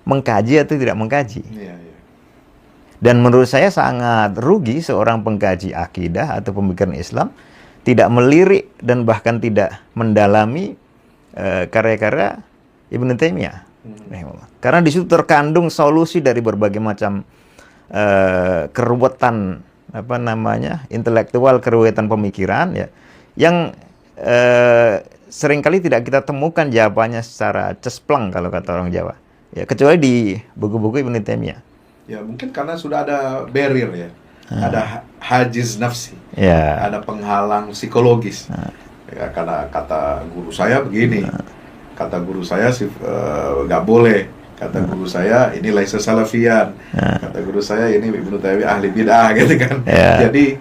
mengkaji atau tidak mengkaji. Iya, iya. Dan menurut saya sangat rugi seorang pengkaji akidah atau pemikiran Islam tidak melirik dan bahkan tidak mendalami karya-karya Ibnu Taimiyah. Karena di situ terkandung solusi dari berbagai macam keruwetan intelektual, keruwetan pemikiran ya, yang seringkali tidak kita temukan jawabannya secara cespleng kalau kata orang Jawa. Ya, kecuali di buku-buku Ibnu Taimiyah. Ya, mungkin karena sudah ada barrier ya. Ada hajiz nafsi. Ya. Ada penghalang psikologis. Ya, karena kata guru saya begini. Kata guru saya nggak boleh. Kata guru saya ini laisa salafiyan. Kata guru saya ini Ibnu Taimiyah ahli bid'ah gitu kan. Ya. Jadi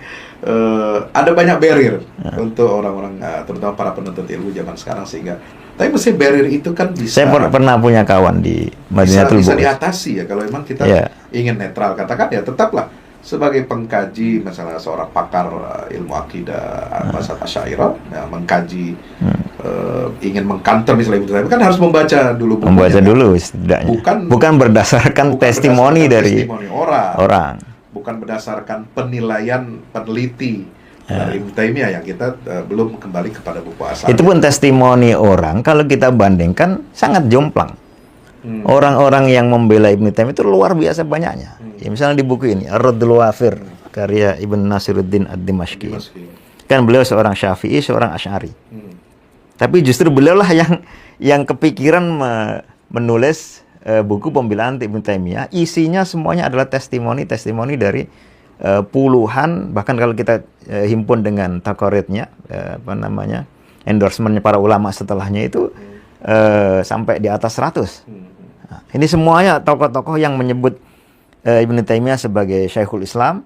ada banyak barrier untuk orang-orang terutama para penuntut ilmu zaman sekarang, sehingga tapi mesti barrier itu kan bisa. Saya pernah punya kawan di Madinatul bisa Bu'us. diatasi ya kalau memang kita ingin netral. Katakan ya tetaplah sebagai pengkaji, misalnya seorang pakar ilmu akidah mazhab Asy'ariyah mengkaji ingin mengkanter misalnya Ibnu Taimiyah, kan harus membaca dulu bukunya. Membaca dulu setidaknya. Bukan berdasarkan testimoni dari orang. Bukan berdasarkan penilaian peneliti dari Ibnu Taimiyah yang kita belum kembali kepada buku asal. Itu pun testimoni orang kalau kita bandingkan sangat jomplang. Orang-orang yang membela Ibnu Taimiyah itu luar biasa banyaknya. Ya, misalnya di buku ini Ar-Raddul Wafir karya Ibn Nasiruddin Ad-Dimashqi. Kan beliau seorang Syafi'i, seorang Asy'ari. Tapi justru beliau lah yang kepikiran menulis buku pembelaan Ibnu Taimiyah. Isinya semuanya adalah testimoni dari puluhan, bahkan kalau kita himpun dengan taqaridnya, endorsementnya para ulama setelahnya itu sampai di atas 100. Nah, ini semuanya tokoh-tokoh yang menyebut Ibnu Taimiyah sebagai Syekhul Islam.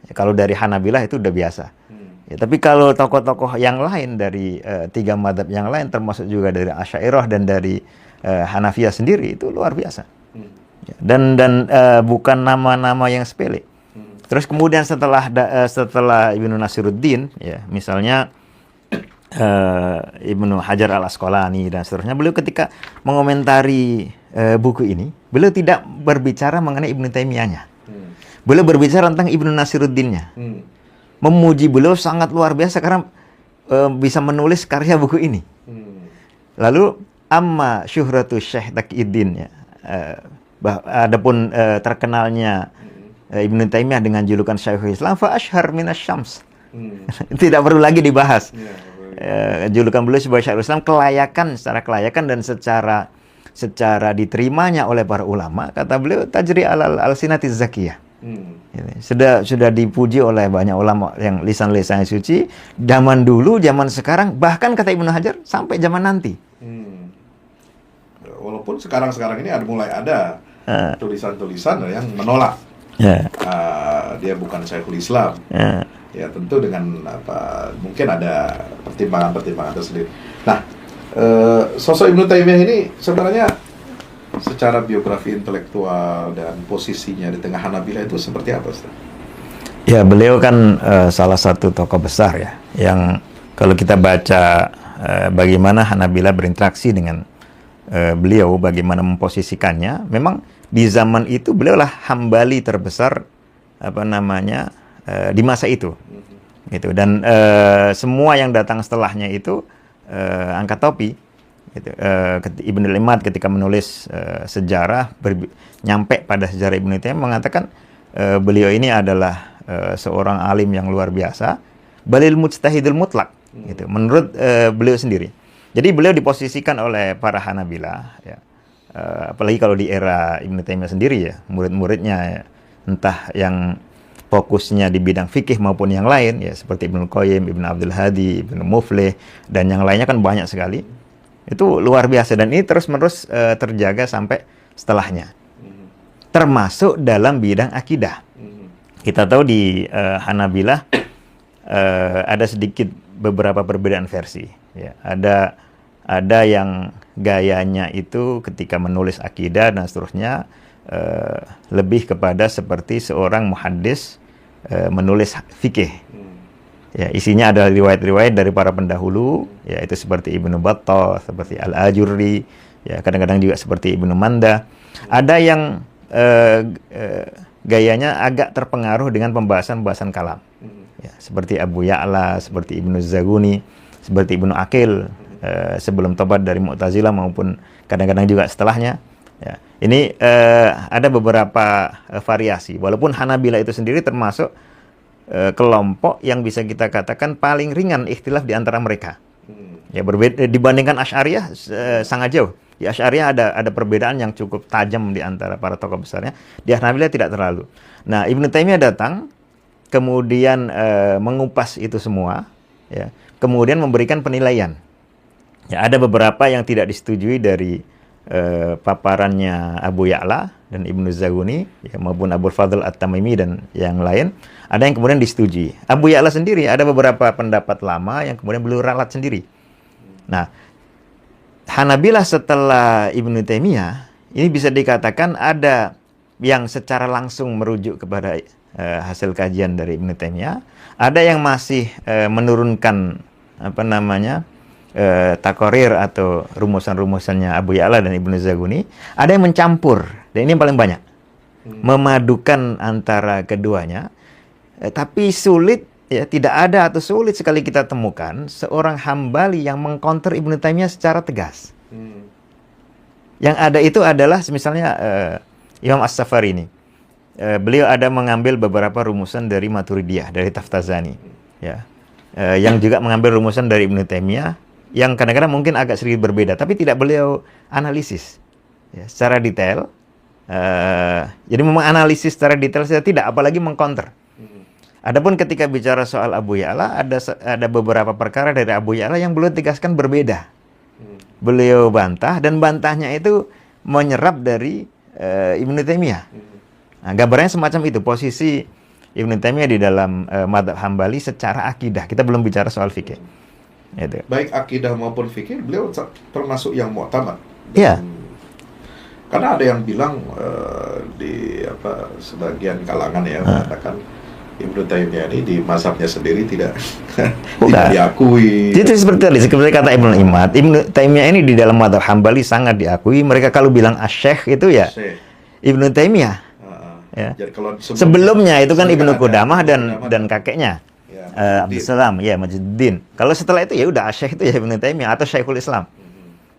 Ya, kalau dari Hanabilah itu udah biasa. Ya, tapi kalau tokoh-tokoh yang lain dari 3 mazhab yang lain, termasuk juga dari Asy'ariyah dan dari Hanafiyah sendiri, itu luar biasa. Ya, dan bukan nama-nama yang sepele. Terus kemudian setelah Ibnu Nasiruddin, ya misalnya Ibnu Hajar Al-Asqalani dan seterusnya, beliau ketika mengomentari buku ini, beliau tidak berbicara mengenai Ibnu Taimiyahnya. Beliau berbicara tentang Ibnu Nasiruddinnya. Memuji beliau sangat luar biasa karena bisa menulis karya buku ini. Lalu amma syuhratu Syekh Taqiyuddin, ya. Adapun terkenalnya Ibnu Taimiyah dengan julukan Syekhul Islam fa asyhar minas syams. Tidak perlu lagi dibahas. Julukan beliau sebagai Syekhul Islam secara kelayakan dan secara diterimanya oleh para ulama, kata beliau tajri alal alsinatiz zakiyah. Sudah dipuji oleh banyak ulama yang lisan-lisan suci zaman dulu, zaman sekarang, bahkan kata Ibnu Hajar sampai zaman nanti. Walaupun sekarang ini mulai ada tulisan-tulisan yang menolak. Dia bukan Syekhul Islam. Ya tentu dengan mungkin ada pertimbangan tersendiri. Nah, sosok Ibnu Taimiyah ini sebenarnya secara biografi intelektual dan posisinya di tengah Hanabilah itu seperti apa, Ustaz? Ya, beliau kan salah satu tokoh besar ya, yang kalau kita baca bagaimana Hanabilah berinteraksi dengan beliau, bagaimana memposisikannya, memang di zaman itu beliau lah Hambali terbesar di masa itu. Gitu. Dan semua yang datang setelahnya itu angkat topi. Gitu. Ibnu Imad ketika menulis sejarah nyampe pada sejarah Ibnu Taimiyah mengatakan beliau ini adalah seorang alim yang luar biasa, balil mujtahidul mutlak, gitu, menurut beliau sendiri. Jadi beliau diposisikan oleh para Hanabilah, ya, apalagi kalau di era Ibnu Taimiyah sendiri ya, murid-muridnya ya, entah yang fokusnya di bidang fikih maupun yang lain ya, seperti Ibnu Qayyim, Ibnu Abdul Hadi, Ibnu Muflih dan yang lainnya kan banyak sekali. Itu luar biasa dan ini terus-menerus terjaga sampai setelahnya. Termasuk dalam bidang akidah. Kita tahu di Hanabilah ada sedikit beberapa perbedaan versi. Ya, ada yang gayanya itu ketika menulis akidah dan seterusnya lebih kepada seperti seorang muhaddis menulis fikih. Ya, isinya adalah riwayat-riwayat dari para pendahulu, yaitu seperti Ibnu Battah, seperti Al-Ajurri, ya kadang-kadang juga seperti Ibnu Manda. Ada yang gayanya agak terpengaruh dengan pembahasan kalam, ya, seperti Abu Ya'la, seperti Ibnu Zaguni, seperti Ibnu Aqil sebelum tobat dari Mu'tazilah maupun kadang-kadang juga setelahnya. Ya, ini ada beberapa variasi. Walaupun Hanabilah itu sendiri termasuk kelompok yang bisa kita katakan paling ringan ikhtilaf di antara mereka. Ya, berbeda dibandingkan Asy'ariyah sangat jauh. Di Asy'ariyah ada perbedaan yang cukup tajam di antara para tokoh besarnya. Di Hanabilah tidak terlalu. Nah, Ibnu Taimiyah datang kemudian mengupas itu semua, ya, kemudian memberikan penilaian. Ya, ada beberapa yang tidak disetujui dari paparannya Abu Ya'la dan Ibnu Zaguni, ya, maupun Abul Fadl At-Tamimi dan yang lain. Ada yang kemudian disetujui. Abu Ya'la sendiri ada beberapa pendapat lama yang kemudian beliau ralat sendiri. Nah, Hanabilah setelah Ibnu Taimiyah ini bisa dikatakan ada yang secara langsung merujuk kepada hasil kajian dari Ibnu Taimiyah, ada yang masih menurunkan takorir atau rumusan-rumusannya Abu Ya'la dan Ibnu Zaguni, ada yang mencampur, dan ini yang paling banyak, memadukan antara keduanya, tapi sulit, ya, tidak ada atau sulit sekali kita temukan seorang Hambali yang mengcounter Ibnu Taimiyah secara tegas. Yang ada itu adalah misalnya Imam As-Safarini, beliau ada mengambil beberapa rumusan dari Maturidiyah, dari Taftazani, ya, yang juga mengambil rumusan dari Ibnu Taimiyah, yang kadang-kadang mungkin agak sedikit berbeda, tapi tidak beliau analisis, ya, secara detail. Jadi memang analisis secara detail saya tidak, apalagi mengcounter. Adapun ketika bicara soal Abu Ya'la, ada beberapa perkara dari Abu Ya'la yang beliau tegaskan berbeda. Beliau bantah, dan bantahnya itu menyerap dari Ibnu Taimiyah. Nah, gambarnya semacam itu posisi Ibnu Taimiyah di dalam mazhab Hambali secara akidah. Kita belum bicara soal fikih. Itu. Baik akidah maupun fikih, beliau termasuk yang mu'tamad. Iya. Karena ada yang bilang di sebagian kalangan ya mengatakan Ibnu Taimiyah ini di mazhabnya sendiri tidak diakui. Itu seperti tadi, seperti kata Ibnu Imad, Ibnu Taimiyah ini di dalam mazhab Hambali sangat diakui. Mereka kalau bilang asy-syekh itu ya Ibnu Taimiyah. Ya. Jadi kalau sebelumnya itu kan Ibnu Qudamah dan kakeknya Abdus Salam, ya, Majduddin. Kalau setelah itu ya udah asy-syekh itu ya Ibnu Taimiyah atau Syekhul Islam.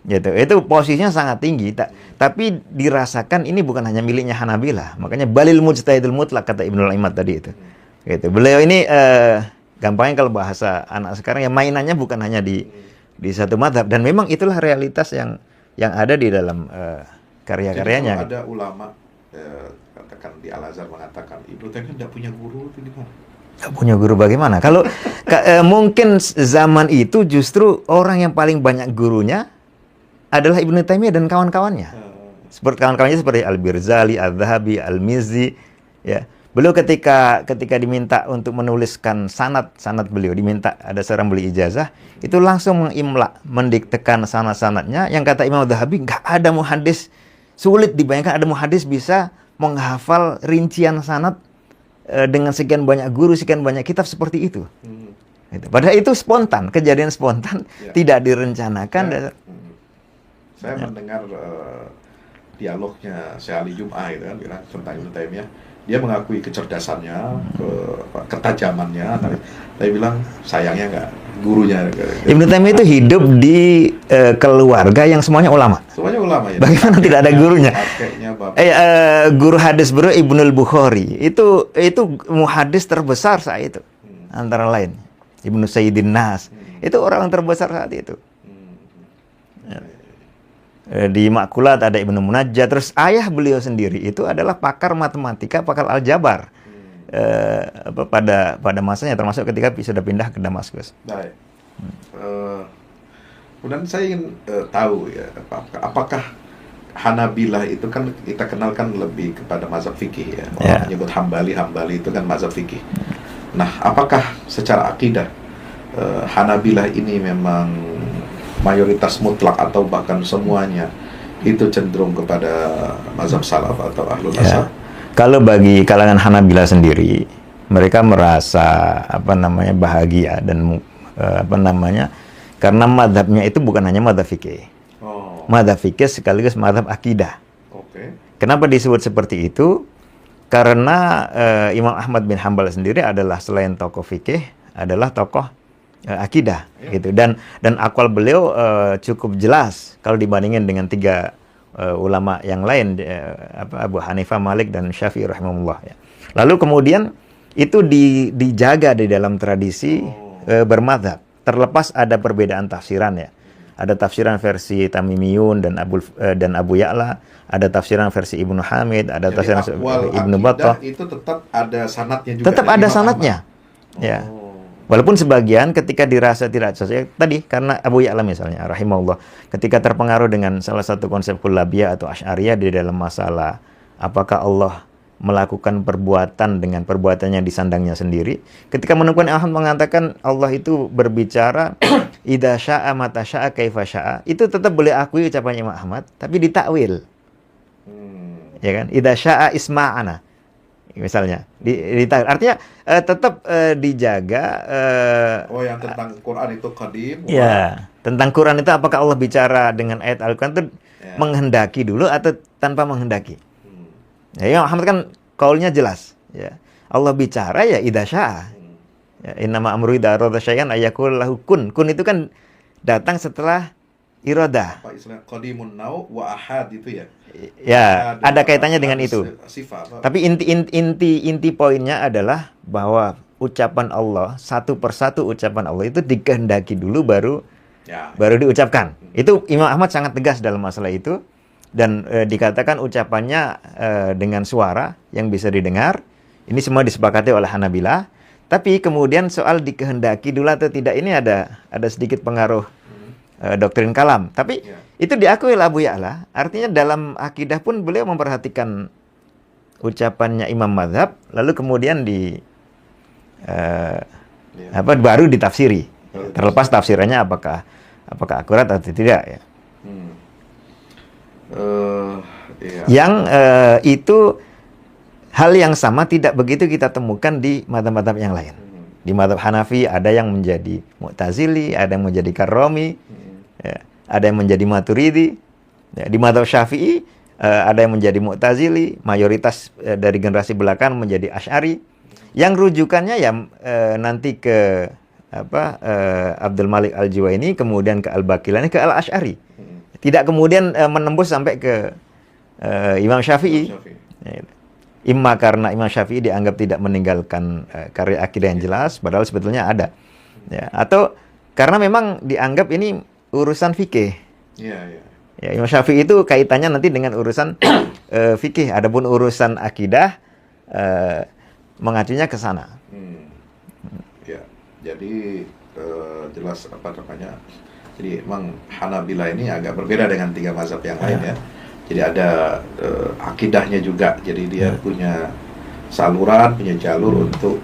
Gitu. Itu posisinya sangat tinggi, tapi dirasakan ini bukan hanya miliknya Hanabilah. Makanya balil mujtahidul mutlaq kata Ibnu Imad tadi itu. Gitu. Beliau ini gampangnya kalau bahasa anak sekarang ya mainannya bukan hanya di satu mazhab, dan memang itulah realitas yang ada di dalam karya-karyanya. Jadi ada ulama katakan di Al-Azhar mengatakan Ibnu Taimiyah tidak punya guru, itu gimana? Tidak punya guru bagaimana? Kalau mungkin zaman itu justru orang yang paling banyak gurunya adalah Ibnu Taimiyah dan kawan-kawannya. Seperti kawan-kawannya seperti Al-Birzali, Al-Dhahabi, Al-Mizzi, ya. Beliau ketika diminta untuk menuliskan sanad beliau, diminta ada seorang beli ijazah, itu langsung mengimla, mendiktekan sanad-sanadnya, yang kata Imam Dhahabi, nggak ada muhaddis, sulit dibayangkan ada muhaddis bisa menghafal rincian sanad dengan sekian banyak guru, sekian banyak kitab seperti itu. Padahal itu spontan, kejadian spontan, tidak direncanakan. Saya mendengar dialognya Syekh Ali Jum'ah itu kan bilang tentang Ibnu Taimiyah. Dia mengakui kecerdasannya, ketajamannya, tapi bilang sayangnya nggak gurunya. Ibnu Taimiyah itu hidup di keluarga yang semuanya ulama. Semuanya ulama ya. Bagaimana tidak ada gurunya? Guru hadis beliau Ibnul Bukhari itu muhadis terbesar saat itu, antara lain Ibnu Sayyidin Nas, itu orang terbesar saat itu. Di Makulat ada Ibnu Munajjah. Terus ayah beliau sendiri itu adalah pakar matematika, pakar aljabar pada masanya, termasuk ketika sudah pindah ke Damaskus. Baik. Kemudian saya ingin tahu ya, apakah Hanabilah itu kan kita kenalkan lebih kepada mazhab fikih ya. Orang menyebut Hambali itu kan mazhab fikih. Nah, apakah secara akidah Hanabilah ini memang mayoritas mutlak atau bahkan semuanya itu cenderung kepada mazhab salaf atau ahlul asar? Kalau bagi kalangan Hanabilah sendiri, mereka merasa bahagia dan karena mazhabnya itu bukan hanya mazhab fikih. Mazhab fikih sekaligus mazhab akidah. Oke. Kenapa disebut seperti itu? Karena Imam Ahmad bin Hambal sendiri adalah selain tokoh fikih, adalah tokoh akidah, gitu. Dan akwal beliau cukup jelas kalau dibandingin dengan tiga ulama yang lain, Abu Hanifah, Malik, dan Syafi'i rahimahullah. Ya. Lalu kemudian itu dijaga di dalam tradisi bermadzhab. Terlepas ada perbedaan tafsiran ya. Ada tafsiran versi Tamimiyun dan Abu Ya'la, ada tafsiran versi Ibnu Hamid, ada Jadi tafsiran Ibnu Battah. Itu tetap ada sanatnya juga. Tetap ada sanatnya. Ya. Walaupun sebagian ketika dirasa tidak sesuai tadi, karena Abu Ya'la misalnya rahimahullah, ketika terpengaruh dengan salah satu konsep kullabiyah atau asy'ariyah di dalam masalah apakah Allah melakukan perbuatan dengan perbuatannya di sandangnya sendiri, ketika menemukan Ahmad mengatakan Allah itu berbicara idza sya'a mata sya'a kaifa sya'a, itu tetap boleh akui ucapan Imam Ahmad, tapi ditakwil. Ya kan? Idza sya'a isma'ana. Misalnya, artinya tetap dijaga. Yang tentang Quran itu qadim. Ya, tentang Quran itu apakah Allah bicara dengan ayat Al-Quran itu menghendaki dulu atau tanpa menghendaki? Ya, Imam Ahmad kan kaulnya jelas. Ya, Allah bicara ya idza sya'a. Ya, innama amru idza arada syai'an ayaqul lahu kun. Kun itu kan datang setelah iradah. Apa istilah qadimun nau wa ahad itu ya? Ya, ada kaitannya dengan itu. Sifat. Tapi inti poinnya adalah bahwa ucapan Allah, satu persatu ucapan Allah itu dikehendaki dulu baru diucapkan. Itu Imam Ahmad sangat tegas dalam masalah itu, dan dikatakan ucapannya dengan suara yang bisa didengar. Ini semua disepakati oleh Hanabilah. Tapi kemudian soal dikehendaki dulu atau tidak ini ada sedikit pengaruh doktrin kalam. Tapi itu diakui oleh Abu Ya'la. Artinya dalam akidah pun beliau memperhatikan ucapannya imam mazhab, lalu kemudian baru ditafsiri. Terlepas tafsirannya apakah akurat atau tidak ya. Yang itu hal yang sama tidak begitu kita temukan di mazhab-mazhab yang lain. Di mazhab Hanafi ada yang menjadi Mu'tazili, ada yang menjadi Karromi, ya, ada yang menjadi Maturidi. Ya, di mazhab Syafi'i ada yang menjadi Mu'tazili, mayoritas dari generasi belakang menjadi Asy'ari. Yang rujukannya ya nanti ke Abdul Malik Al-Juwaini, kemudian ke Al-Baqilani, ke Al-Asy'ari. Tidak kemudian menembus sampai ke Imam Syafi'i. Ya, imma karena Imam Syafi'i dianggap tidak meninggalkan karya akidah yang jelas, padahal sebetulnya ada. Ya, atau karena memang dianggap ini urusan fikih. Ya, Imam Syafi'i itu kaitannya nanti dengan urusan fikih. Adapun urusan akidah mengacunya ke sana. Ya, jadi jelas apa namanya. Jadi memang Hanabilah ini agak berbeda dengan tiga mazhab yang lain ya. Jadi ada akidahnya juga. Jadi dia punya saluran, punya jalur untuk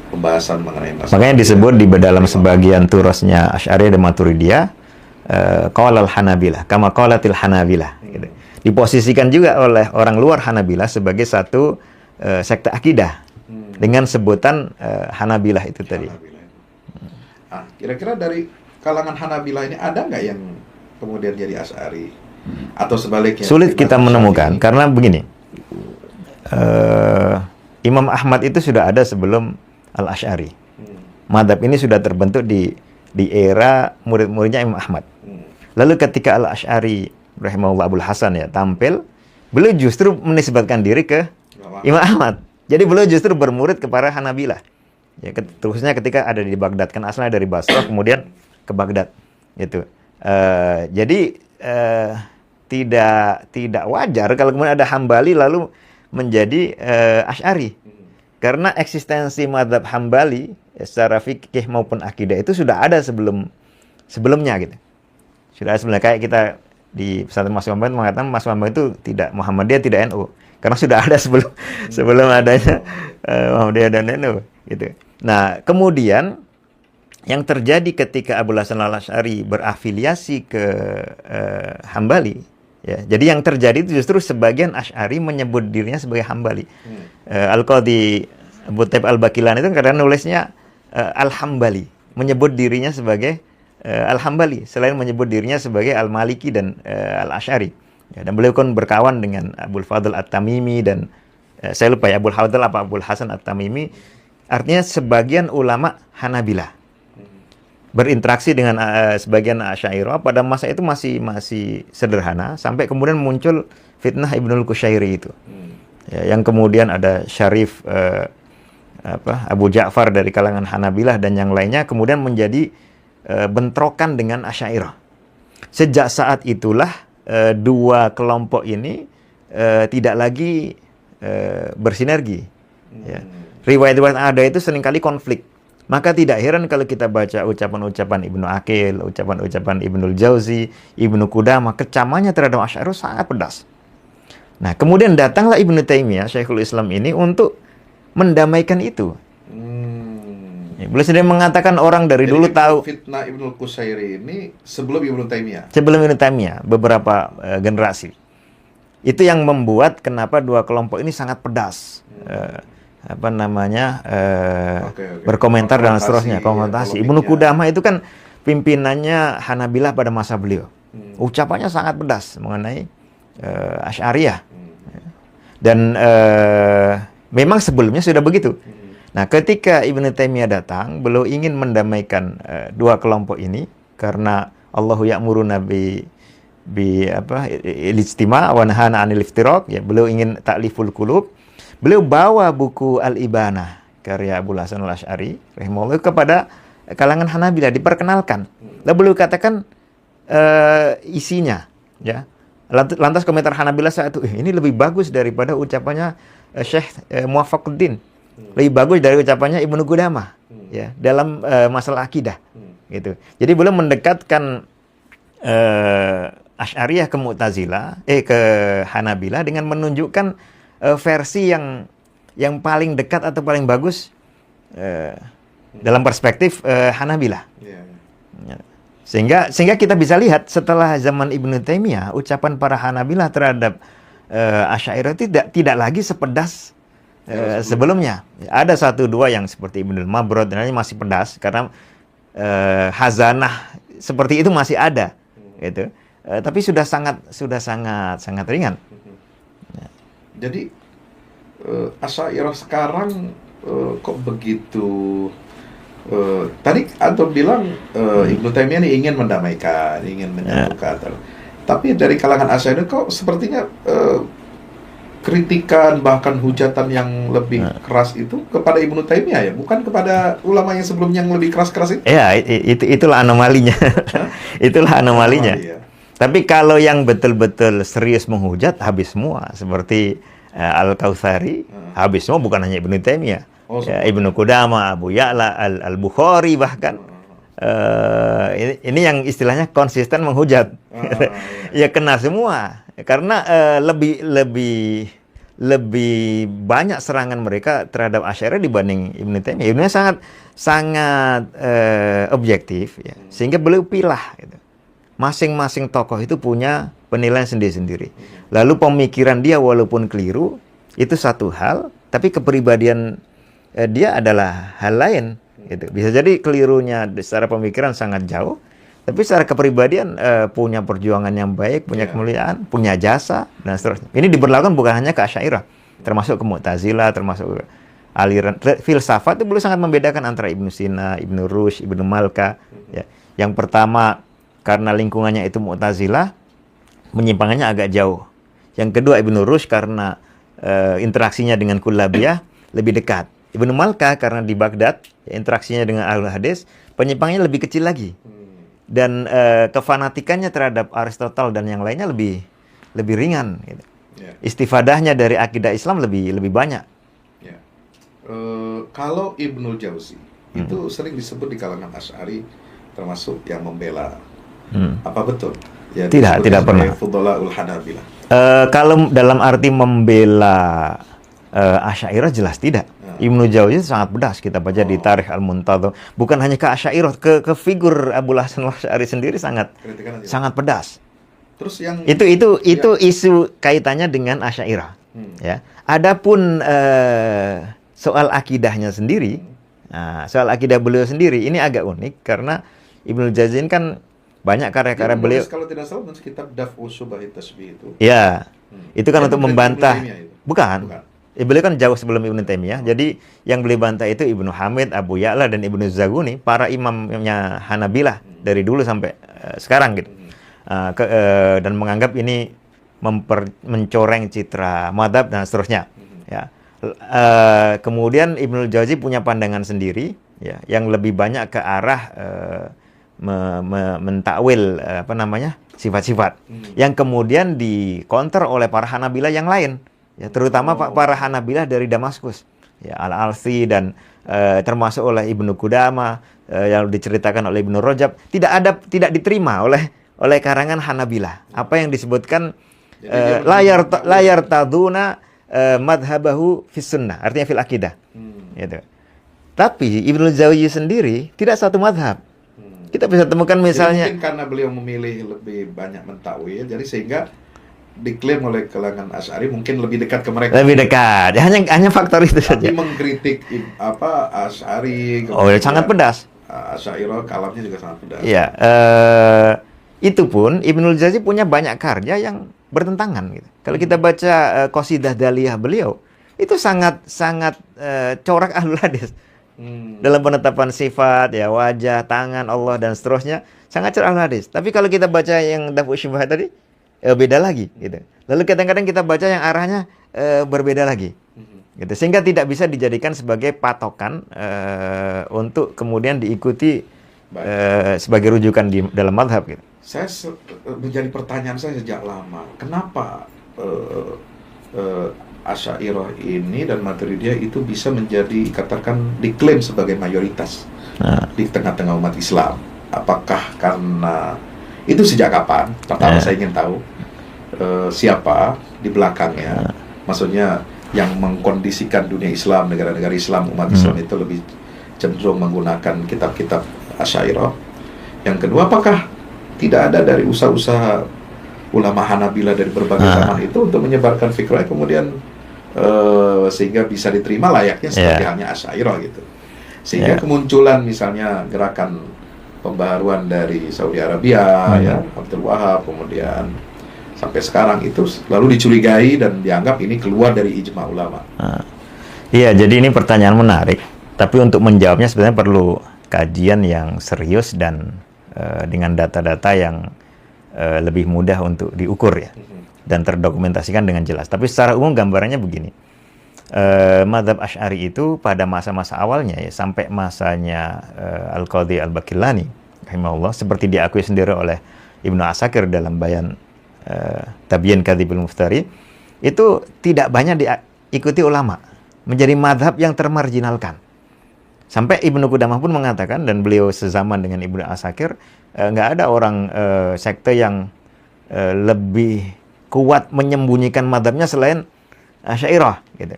pembahasan mengenai masalah. Makanya disebut di dalam sebagian turasnya Asy'ariyah dan Maturidiyah qaulal Hanabilah, kama qaulatil Hanabilah. Gitu. Diposisikan juga oleh orang luar Hanabilah sebagai satu sekte akidah dengan sebutan Hanabilah itu tadi. Nah, kira-kira dari kalangan Hanabilah ini ada nggak yang kemudian jadi Asy'ari? Atau sebaliknya? Sulit kita menemukan karena begini, Imam Ahmad itu sudah ada sebelum Al-Asy'ari. Madhab ini sudah terbentuk di era murid-muridnya Imam Ahmad. Lalu ketika Al-Asy'ari rahimahullah Abul Hasan ya tampil, beliau justru menisbatkan diri ke Imam Ahmad. Jadi beliau justru bermurid kepada Hanabilah. Ya, terusnya ketika ada di Baghdad, kan asalnya dari Basrah kemudian ke Baghdad gitu. Jadi tidak wajar kalau kemudian ada Hambali lalu menjadi Asy'ari. Karena eksistensi mazhab Hambali ya, secara fikih maupun akidah itu sudah ada sebelumnya gitu. Sudah sebelumnya, kayak kita di pesantren Mas Muhammad mengatakan Mas Muhammad itu tidak Muhammadiyah, tidak NU. Karena sudah ada sebelum adanya Muhammadiyah dan NU gitu. Nah, kemudian yang terjadi ketika Abul Hasan Al-Asy'ari berafiliasi ke Hambali, ya, jadi yang terjadi itu justru sebagian Asy'ari menyebut dirinya sebagai Hambali. Al-Qadhi Abu Taib Al-Baqilani itu kadang nulisnya Al-Hambali, menyebut dirinya sebagai Al-Hambali, selain menyebut dirinya sebagai Al-Maliki dan Al-Asy'ari. Ya, dan beliau kan berkawan dengan Abul Fadl At-Tamimi dan saya lupa ya Abul Fadl apa Abul Hasan At-Tamimi. Artinya sebagian ulama Hanabilah berinteraksi dengan sebagian Asy'ariyah pada masa itu masih sederhana, sampai kemudian muncul fitnah Ibnul Qushairi itu. Ya, yang kemudian ada Syarif Abu Ja'far dari kalangan Hanabilah dan yang lainnya kemudian menjadi bentrokan dengan Asy'ariyah. Sejak saat itulah dua kelompok ini tidak lagi bersinergi. Ya. Riwayat-riwayat ada itu seringkali konflik. Maka tidak heran kalau kita baca ucapan-ucapan Ibnu Aqil, ucapan-ucapan Ibnul Jauzi, Ibnu Qudamah, kecamannya terhadap Asy'ariyah sangat pedas. Nah, kemudian datanglah Ibnu Taimiyah, Syekhul Islam ini untuk mendamaikan itu. Beliau sendiri mengatakan orang dari dulu tahu fitnah Ibnul Qushairi ini sebelum Ibnu Taimiyah. Sebelum Ibnu Taimiyah, beberapa generasi. Itu yang membuat kenapa dua kelompok ini sangat pedas. Berkomentar dan seterusnya, konfrontasi. Ibnu Qudamah itu kan pimpinannya Hanabilah pada masa beliau. Ucapannya sangat pedas mengenai Asy'ariyah. Dan memang sebelumnya sudah begitu. Nah, ketika Ibnu Taimiyah datang, beliau ingin mendamaikan dua kelompok ini karena Allahu ya'muruna ilijtima' wa nahana 'anil iftiraq, ya, beliau ingin ta'liful qulub. Beliau bawa buku Al-Ibanah karya Abul Hasan Al-Asy'ari rahimahullah kepada kalangan Hanabilah, diperkenalkan. Lalu beliau katakan isinya, ya. Lantas komentar Hanabilah saat itu, ini lebih bagus daripada ucapannya Syekh Muwaffaquddin. Lebih bagus dari ucapannya Ibnu Qudamah, ya, dalam masalah akidah, gitu. Jadi beliau mendekatkan Asy'ariyah ke Mu'tazilah, ke Hanabilah dengan menunjukkan versi yang paling dekat atau paling bagus dalam perspektif Hanabilah. Ya. Sehingga kita bisa lihat setelah zaman Ibnu Taimiyah, ucapan para Hanabilah terhadap Asy'ariyah tidak lagi sepedas sebelumnya. Ada satu dua yang seperti Ibnul Mabrad dan lainnya masih pedas karena hazanah seperti itu masih ada, gitu. Tapi sudah sangat ringan. Jadi Asy'ariyah sekarang kok begitu? Tadi Anton bilang Ibnu Taimiyah ini ingin mendamaikan, ingin menyatukan. Tapi dari kalangan Asy'ariyah kok sepertinya kritikan bahkan hujatan yang lebih keras itu kepada Ibnu Taimiyah, ya, bukan kepada ulama yang sebelumnya yang lebih keras-keras itu. Ya, itulah anomalinya. Itulah anomalinya. Ya. Tapi kalau yang betul-betul serius menghujat, habis semua. Seperti Al-Kautsari, habis semua, bukan hanya Ibnu Taimiyah. Ya, Ibnu Qudamah, Abu Ya'la, Al-Bukhari bahkan. Ini yang istilahnya konsisten menghujat. Ya kena semua. Karena lebih banyak serangan mereka terhadap Asy'ariyah dibanding Ibnu Taimiyah. Ibnu sangat objektif, ya. Sehingga beliau pilah, gitu. Masing-masing tokoh itu punya penilaian sendiri-sendiri. Lalu pemikiran dia walaupun keliru itu satu hal, tapi kepribadian dia adalah hal lain, gitu. Bisa jadi kelirunya secara pemikiran sangat jauh, tapi secara kepribadian punya perjuangan yang baik, punya kemuliaan, punya jasa dan seterusnya. Ini diberlakukan bukan hanya ke Asy'ariyah, termasuk ke Mu'tazilah, termasuk aliran filsafat. Itu beliau sangat membedakan antara Ibnu Sina, Ibnu Rushd, Ibnu Malka, ya. Yang pertama karena lingkungannya itu Mu'tazilah, menyimpangannya agak jauh. Yang kedua Ibnu Rushd karena interaksinya dengan Kullabiyah lebih dekat. Ibnu Malka karena di Baghdad, interaksinya dengan Ahlul Hadis, penyimpangannya lebih kecil lagi. Dan kefanatikannya terhadap Aristotle dan yang lainnya lebih ringan, gitu. Istifadahnya dari akidah Islam lebih banyak. Kalau Ibnul Jauzi itu sering disebut di kalangan Asy'ari termasuk yang membela. Apa betul? Ya, tidak pernah. Fudhala'ul Hanabilah. Kalau dalam arti membela Asy'ariyah jelas tidak. Ibnu Jauzi sangat pedas, kita baca di Tarikh Al-Muntadham. Bukan hanya ke Asy'ariyah, ke figur Abul Hasan Al-Asy'ari sendiri sangat pedas. Terus yang itu isu kaitannya dengan Asy'ariyah. Ya. Adapun soal akidahnya sendiri, soal akidah beliau sendiri ini agak unik karena Ibnul Jauzi kan banyak karya-karya Dia beliau. menulis kalau tidak salah menulis kitab Daf'u Syubahit Tasbih itu. Ya, itu kan Dia untuk bukan membantah. Ibnu Taimiyah itu. Bukan. Bukan. Beliau kan jauh sebelum Ibnu Taimiyah. Jadi yang beliau bantah itu Ibnu Hamid, Abu Ya'la dan Ibnu Zaguni, para imamnya Hanabilah dari dulu sampai sekarang gitu. Dan menganggap ini mencoreng citra madhab dan seterusnya. Ya. Kemudian Ibnul Jauzi punya pandangan sendiri, ya, yang lebih banyak ke arah mentakwil sifat-sifat yang kemudian dikonter oleh para Hanabilah yang lain, ya, terutama para Hanabilah dari Damaskus, ya, Al-Alsi dan termasuk oleh Ibnu Qudamah, yang diceritakan oleh Ibnu Rajab, tidak diterima oleh karangan Hanabilah apa yang disebutkan layar taduna madhabahu fis sunnah, artinya fil akidah, gitu. Tapi Ibnul Jauzi sendiri tidak satu madhab. Kita bisa temukan misalnya. Jadi mungkin karena beliau memilih lebih banyak mentakwil, jadi sehingga diklaim oleh kalangan Asy'ari mungkin lebih dekat ke mereka. Lebih dekat. Ya, hanya faktor itu saja. Tapi mengkritik Asy'ari. Oh, ya, sangat pedas. Asy'ariyah kalamnya juga sangat pedas. Iya. Itu pun Ibnul Jauzi punya banyak karya yang bertentangan. Gitu. Kalau kita baca Qasidah Daliyah beliau, itu sangat corak ahlul hadis. Dalam penetapan sifat, ya, wajah, tangan Allah dan seterusnya, sangat cerah hadis. Tapi kalau kita baca yang Daf'u Syubhat tadi, beda lagi, gitu. Lalu kadang-kadang kita baca yang arahnya berbeda lagi, gitu. Sehingga tidak bisa dijadikan sebagai patokan untuk kemudian diikuti sebagai rujukan di dalam madhab, gitu. Saya menjadi pertanyaan saya sejak lama, kenapa Asy'ariyah ini dan Maturidiyah itu bisa menjadi, katakan, diklaim sebagai mayoritas di tengah-tengah umat Islam? Apakah karena itu sejak kapan? Pertama saya ingin tahu siapa di belakangnya, maksudnya yang mengkondisikan dunia Islam, negara-negara Islam, umat Islam itu lebih cenderung menggunakan kitab-kitab Asy'ariyah. Yang kedua, apakah tidak ada dari usaha-usaha ulama Hanabilah dari berbagai zaman itu untuk menyebarkan fikrah kemudian sehingga bisa diterima layaknya seperti halnya Asy'ariyah gitu, sehingga kemunculan misalnya gerakan pembaharuan dari Saudi Arabia, ya, Abdul Wahab, kemudian sampai sekarang itu lalu dicurigai dan dianggap ini keluar dari ijma ulama. Iya, jadi ini pertanyaan menarik, tapi untuk menjawabnya sebenarnya perlu kajian yang serius dan dengan data-data yang lebih mudah untuk diukur, ya, dan terdokumentasikan dengan jelas. Tapi secara umum gambarannya begini, mazhab Asy'ari itu pada masa-masa awalnya, ya, sampai masanya Al-Qadhi Al-Baqillani rahimahullah, seperti diakui sendiri oleh Ibnu Asakir dalam bayan Tabyin Kadzibul Muftari, itu tidak banyak diikuti ulama, menjadi mazhab yang termarginalkan. Sampai Ibnu Qudamah pun mengatakan, dan beliau sezaman dengan Ibnu Asakir, nggak ada orang sekte yang lebih kuat menyembunyikan madhabnya selain Asy'ariyah, gitu.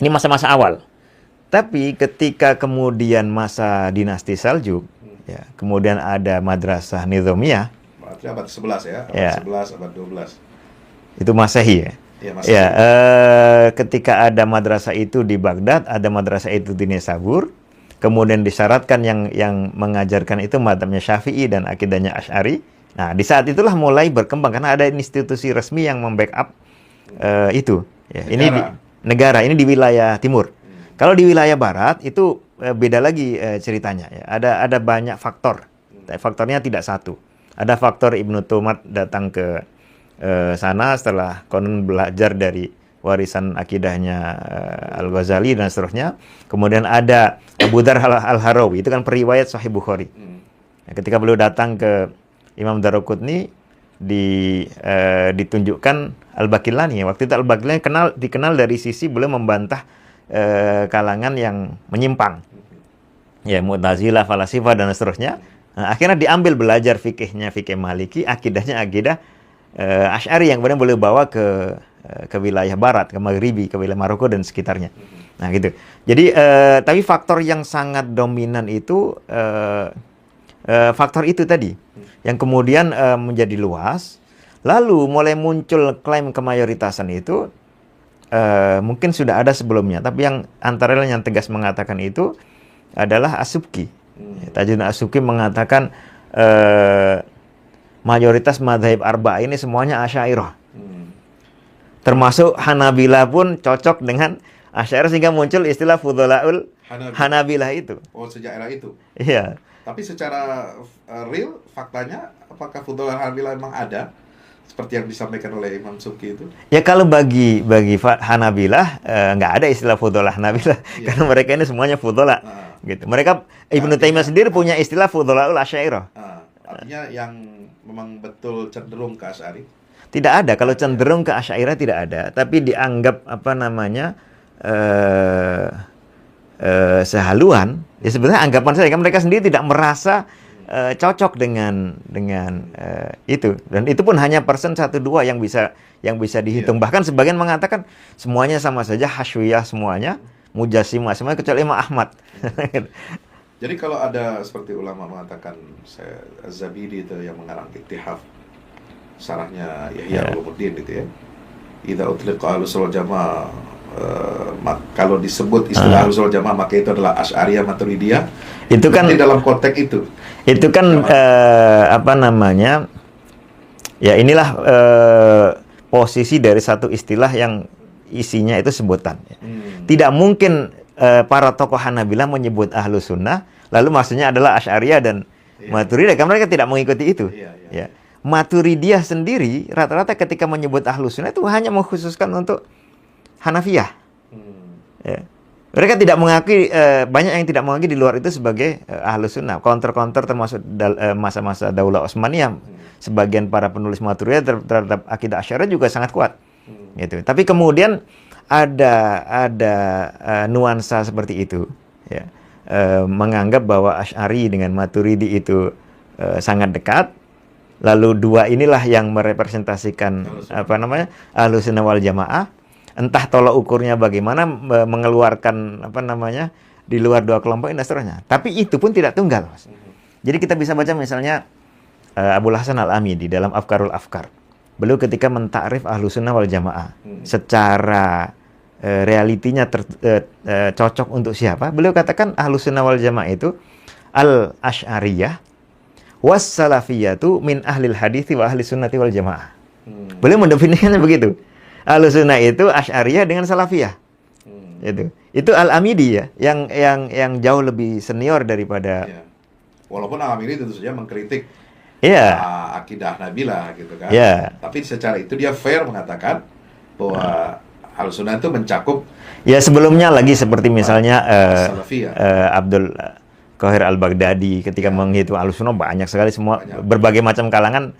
Ini masa-masa awal. Tapi ketika kemudian masa dinasti Saljuk, ya, kemudian ada madrasah Nizamiyah, berarti abad 11 ya, abad ya, 11, abad 12. Itu Masehi, ya. Ya, Masehi. Ya, ketika ada madrasah itu di Baghdad, ada madrasah itu di Nisabur, kemudian disyaratkan yang mengajarkan itu madhabnya Syafi'i dan akidahnya Asy'ari. Nah, di saat itulah mulai berkembang karena ada institusi resmi yang membackup itu. Ya, ini di negara, ini di wilayah timur. Kalau di wilayah barat itu beda lagi ceritanya. Ya. Ada banyak faktor. Faktornya tidak satu. Ada faktor Ibnu Tumat datang ke sana setelah konon belajar dari warisan akidahnya Al-Ghazali dan seterusnya. Kemudian ada Abu Dzar Al-Harawi, itu kan periwayat Sahih Bukhari. Nah, ketika beliau datang ke Imam Daruqutni, ditunjukkan Al-Baqillani. Waktu itu Al-Baqillani dikenal dari sisi beliau membantah kalangan yang menyimpang, ya, Mu'tazilah, Falasifah dan seterusnya. Nah, akhirnya diambil belajar fikihnya fikih Maliki, akidahnya akidah Asy'ari yang kemudian boleh bawa ke wilayah barat, ke Maghribi, ke wilayah Maroko dan sekitarnya. Nah, gitu. Jadi tapi faktor yang sangat dominan itu faktor itu tadi yang kemudian menjadi luas. Lalu mulai muncul klaim kemayoritasan itu mungkin sudah ada sebelumnya, tapi yang antara lain yang tegas mengatakan itu adalah As-Subki Tajuddin As-Subki mengatakan mayoritas madzhab arba'ah ini semuanya Asy'ariyah. Termasuk Hanabilah pun cocok dengan Asy'ariyah sehingga muncul istilah Fudhalaul Hanabilah itu. Oh, sejak era itu. Iya. Tapi secara real, faktanya, apakah Fudhalaul Hanabilah memang ada? Seperti yang disampaikan oleh Imam Subki itu? Ya kalau bagi Hanabilah nggak ada istilah Fudhalah Hanabilah karena mereka ini semuanya Fudhala gitu. Mereka Ibnu Taimiyah sendiri punya istilah Fudhalaul Asy'ariyah. Artinya yang memang betul cenderung ke Asy'ari? Tidak ada. Kalau cenderung ke Asy'ariyah tidak ada, tapi dianggap sehaluan. Ya sebenarnya anggapan saya kan mereka sendiri tidak merasa cocok dengan itu, dan itu pun hanya persen 1-2 yang bisa dihitung. Bahkan sebagian mengatakan semuanya sama saja, Hasyawiyah semuanya, Mujassimah semuanya kecuali Imam Ahmad. Jadi kalau ada seperti ulama mengatakan, Az-Zabidi itu yang mengarang Ittihaf, sarahnya Yahya Ulumuddin gitu ya, idza utliqa Ahlussunnah wal Jamaah, kalau disebut istilah Ahlussunnah wal Jamaah maka itu adalah Asy'ariyah Maturidiyah. Itu kan dalam konteks itu kan ya inilah posisi dari satu istilah yang isinya itu sebutan. Tidak mungkin para tokoh Hanabilah menyebut Ahlus Sunnah lalu maksudnya adalah Asy'ariyah dan Maturidiyah, karena mereka tidak mengikuti itu. Ya. Maturidiyah sendiri rata-rata ketika menyebut Ahlus Sunnah itu hanya mengkhususkan untuk Hanafiyah. Ya. Mereka tidak mengakui, banyak yang tidak mengakui di luar itu sebagai Ahlus Sunnah. Counter termasuk masa-masa Daulah Utsmaniyah, sebagian para penulis Maturidiyah terhadap akidah Asy'ariyah juga sangat kuat. Gitu. Tapi kemudian ada nuansa seperti itu, ya. Menganggap bahwa Asy'ari dengan Maturidi itu sangat dekat. Lalu dua inilah yang merepresentasikan Ahlus Sunnah wal Jamaah. Entah tolak ukurnya bagaimana, mengeluarkan di luar dua kelompok ini dan seterusnya. Tapi itu pun tidak tunggal, Mas. Jadi kita bisa baca misalnya Abul Hasan Al-Amidi dalam Afkarul Afkar. Beliau ketika mentakrif Ahlus Sunnah wal Jamaah secara realitinya cocok untuk siapa? Beliau katakan Ahlus Sunnah wal Jamaah itu al-Asy'ariyah was salafiyatu min ahlil hadithi wa ahli sunnati wal jamaah. Beliau mendefinisikannya begitu. Ahlus Sunnah itu Asy'ariyah dengan Salafiyah. Itu Al-Amidi ya, yang jauh lebih senior daripada. Walaupun Al-Amidi tentu saja mengkritik akidah Nabilah gitu kan. Tapi secara itu dia fair mengatakan bahwa Ahlus Sunnah itu mencakup. Ya sebelumnya lagi seperti misalnya Abdul Qahir Al-Baghdadi ketika menghitung Ahlus Sunnah banyak sekali, semua berbagai macam kalangan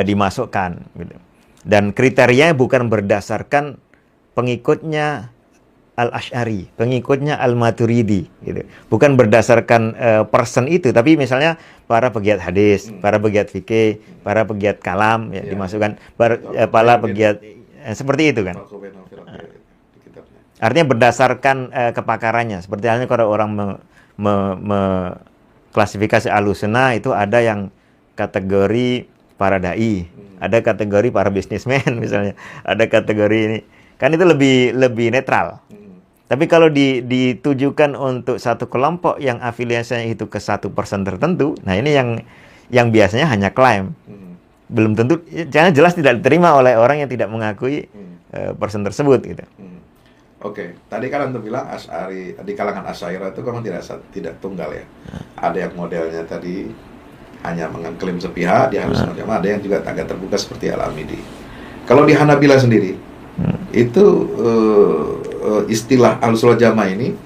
dimasukkan gitu. Dan kriterianya bukan berdasarkan pengikutnya Al-Asy'ari, pengikutnya Al-Maturidi gitu. Bukan berdasarkan person itu, tapi misalnya para pegiat hadis, para pegiat fikih, para pegiat kalam dimasukkan, para pegiat seperti itu kan. Artinya berdasarkan kepakarannya. Seperti halnya kalau orang klasifikasi Ahlus Sunnah itu ada yang kategori para dai, ada kategori para bisnismen misalnya, ada kategori ini. Kan itu lebih netral. Tapi kalau ditujukan untuk satu kelompok yang afiliasinya itu ke satu person tertentu, nah ini yang biasanya hanya klaim. Belum tentu, jangan jelas tidak diterima oleh orang yang tidak mengakui person tersebut gitu. Oke, tadi kan Anda bilang Asy'ari di kalangan Asy'ariyah itu memang tidak tunggal ya. Ada yang modelnya tadi hanya mengklaim sepihak, dia harus ada yang juga agak terbuka seperti Al-Amidi. Kalau di Hanabilah sendiri, itu istilah Ahlussunnah wal Jamaah ini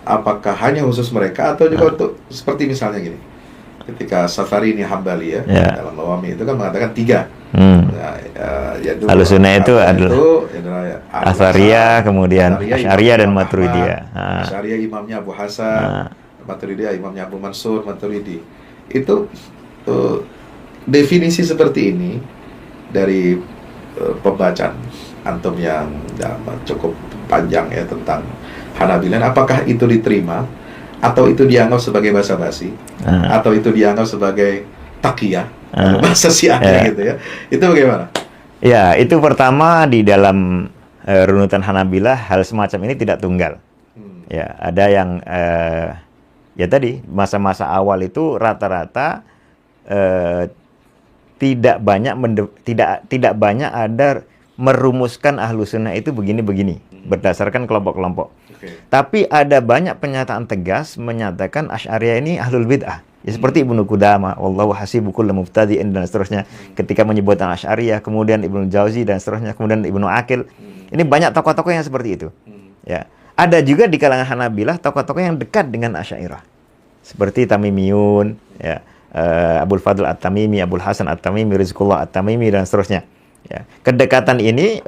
apakah hanya khusus mereka atau juga untuk seperti misalnya gini, ketika Safarini Hambali dalam Lawami itu kan mengatakan 3. Ahlussunnah itu adalah Asy'ariyah, kemudian Asy'ariyah dan Maturidiyah. Asy'ariyah imamnya Abu Hasan, Maturidiyah imamnya Abu Mansur Maturidi. Itu definisi seperti ini dari pembacaan antum yang cukup panjang ya tentang Hanabilah, apakah itu diterima atau itu dianggap sebagai basa-basi atau itu dianggap sebagai takiyah bahasa Syiah gitu ya, itu bagaimana? Ya, itu pertama di dalam runutan Hanabilah hal semacam ini tidak tunggal. Ya, ada yang ya tadi masa-masa awal itu rata-rata tidak banyak ada merumuskan ahlu sunnah itu begini-begini berdasarkan kelompok-kelompok. Tapi ada banyak pernyataan tegas menyatakan Asy'ariyah ini ahlul bid'ah. Ya seperti Ibnu Qudamah, wallahu hasibu kullu mubtadi'in dan seterusnya. Ketika menyebutkan Asy'ariyah, kemudian Ibnu Jauzi dan seterusnya, kemudian Ibnu Aqil. Ini banyak tokoh-tokoh yang seperti itu. Ya. Ada juga di kalangan Hanabilah tokoh-tokoh yang dekat dengan Asy'ariyah. Seperti Tamimiyun, ya. Abul Fadl At-Tamimi, Abul Hasan At-Tamimi, Rizqullah At-Tamimi dan seterusnya. Ya. Kedekatan ini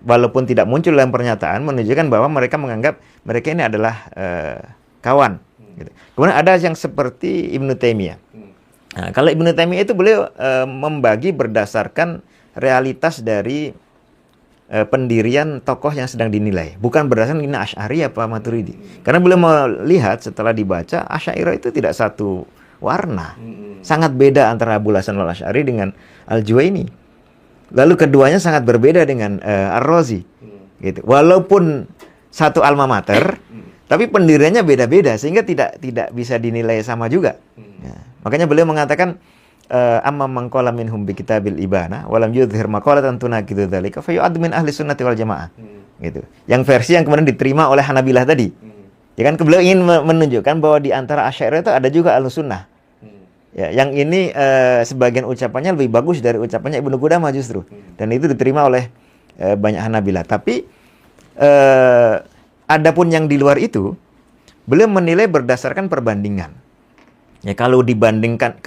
walaupun tidak muncul dalam pernyataan menunjukkan bahwa mereka menganggap mereka ini adalah kawan. Gitu. Kemudian ada yang seperti Ibnu Taimiyah. Nah, kalau Ibnu Taimiyah itu beliau membagi berdasarkan realitas dari pendirian tokoh yang sedang dinilai, bukan berdasarkan ini Asy'ari apa Maturidi. Karena beliau melihat setelah dibaca Asy'ariyah itu tidak satu warna. Sangat beda antara Abul Hasan Al-Asy'ari dengan Al-Juwaini. Lalu keduanya sangat berbeda dengan Ar-Razi. Gitu. Walaupun satu alma mater, tapi pendiriannya beda-beda sehingga tidak bisa dinilai sama juga. Ya. Makanya beliau mengatakan amma man qala minhum bi kitabil ibana wa lam yudhhir maqalatan tunaqidu dzalika fa yu'ad min ahli sunnati wal jamaah. Gitu. Yang versi yang kemudian diterima oleh Hanabilah tadi. Ya kan beliau ingin menunjukkan bahwa di antara Asy'ariyah itu ada juga Ahlus Sunnah. Ya, yang ini sebagian ucapannya lebih bagus dari ucapannya Ibnu Qudamah justru. Dan itu diterima oleh banyak Hanabilah. Tapi adapun yang di luar itu beliau menilai berdasarkan perbandingan. Ya kalau dibandingkan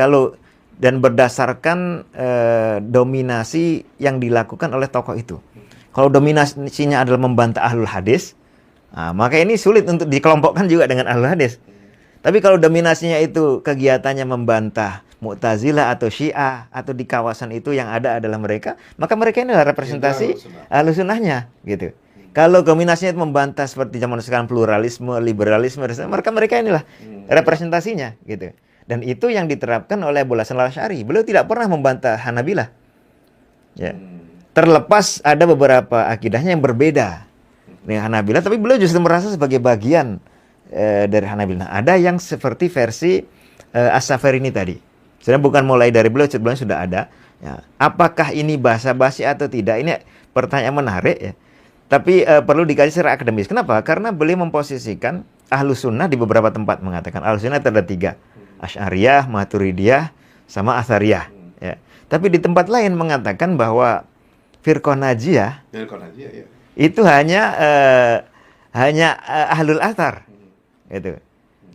dan berdasarkan dominasi yang dilakukan oleh tokoh itu. Kalau dominasinya adalah membantah ahlul hadis, maka ini sulit untuk dikelompokkan juga dengan ahlul hadis. Tapi kalau dominasinya itu kegiatannya membantah Mu'tazilah atau Syiah atau di kawasan itu yang ada adalah mereka, maka mereka ini adalah representasi ahlus sunnahnya gitu. Kalau dominasinya itu membantah seperti zaman sekarang pluralisme, liberalisme, mereka inilah representasinya gitu. Dan itu yang diterapkan oleh Abul Hasan Al-Asy'ari. Beliau tidak pernah membantah Hanabilah. Ya. Terlepas ada beberapa akidahnya yang berbeda dengan Hanabilah, tapi beliau justru merasa sebagai bagian dari Hanabilah. Nah, ada yang seperti versi As-Safarini tadi. Sebenarnya bukan mulai dari beliau, sebelumnya sudah ada. Ya. Apakah ini basa-basi atau tidak? Ini pertanyaan menarik ya. Tapi perlu dikaji secara akademis. Kenapa? Karena beliau memposisikan Ahlus Sunnah di beberapa tempat mengatakan Ahlus Sunnah ada 3. Asy'ariyah, Maturidiyah, sama Atsariyah. Ya. Tapi di tempat lain mengatakan bahwa Firqah Najiyah ya. Itu hanya Ahlul Athar. Gitu.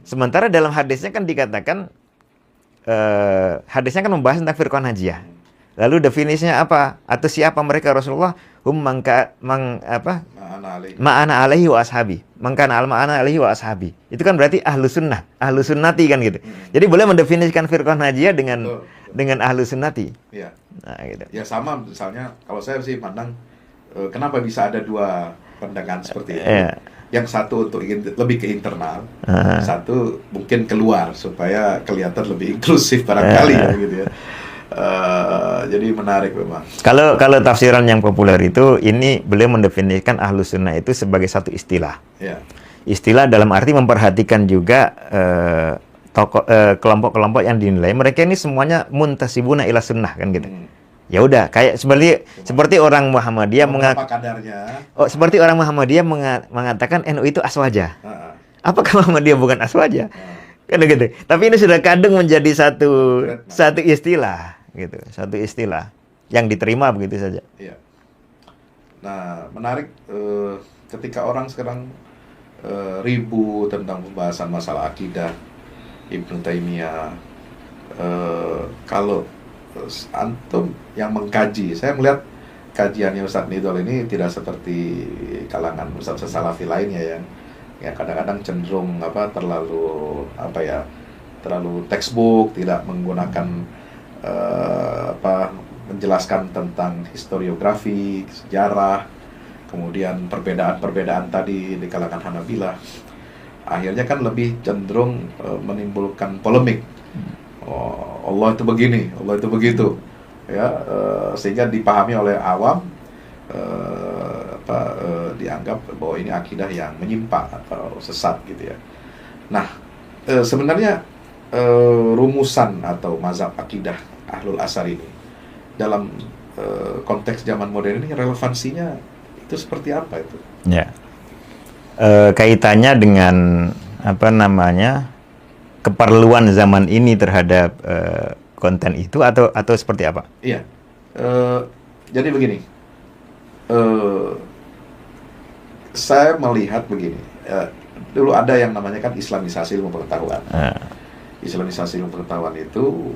Sementara dalam hadisnya kan dikatakan hadisnya kan membahas tentang Firqah Najiyah. Lalu definisinya apa? Atau siapa mereka Rasulullah? Ma'ana alaihi wa ashabi. Mangkana al-ma'ana alaihi wa ashabi. Itu kan berarti ahlu sunnah, ahlu sunnati kan gitu. Jadi boleh mendefinisikan Firqah Najiyah dengan ahlu sunnati. Iya. Nah, gitu. Ya sama misalnya kalau saya sih pandang kenapa bisa ada 2 pandangan seperti itu. Yang satu untuk lebih ke internal, satu mungkin keluar supaya kelihatan lebih inklusif barangkali ya gitu ya. Jadi menarik memang. Kalau tafsiran yang populer itu, ini beliau mendefinisikan Ahlus Sunnah itu sebagai satu istilah. Ya. Istilah dalam arti memperhatikan juga kelompok-kelompok yang dinilai mereka ini semuanya muntasibuna ila sunnah kan gitu. Ya udah, kayak seperti orang Muhammadiyah seperti orang Muhammadiyah mengatakan NU itu aswaja. Apakah Muhammadiyah bukan aswaja? Kan gitu. Tapi ini sudah kadung menjadi satu istilah gitu, satu istilah yang diterima begitu saja. Iya. Nah, menarik ketika orang sekarang ribut tentang pembahasan masalah akidah Ibnu Taimiyah, kalau antum yang mengkaji, saya melihat kajiannya Ustadz Nidol ini tidak seperti kalangan Ustadz Salafi lainnya yang kadang-kadang cenderung terlalu textbook, tidak menggunakan menjelaskan tentang historiografi, sejarah, kemudian perbedaan-perbedaan tadi di kalangan Hanabilah. Akhirnya kan lebih cenderung menimbulkan polemik. Allah itu begini, Allah itu begitu, ya, sehingga dipahami oleh awam, dianggap bahwa ini akidah yang menyimpang atau sesat gitu ya. Nah, sebenarnya rumusan atau mazhab akidah Ahlul Athar ini dalam konteks zaman modern ini relevansinya itu seperti apa itu? Ya, kaitannya dengan apa namanya keperluan zaman ini terhadap konten itu atau seperti apa? Iya, jadi begini, saya melihat begini, dulu ada yang namanya kan Islamisasi ilmu pengetahuan. Islamisasi ilmu pengetahuan itu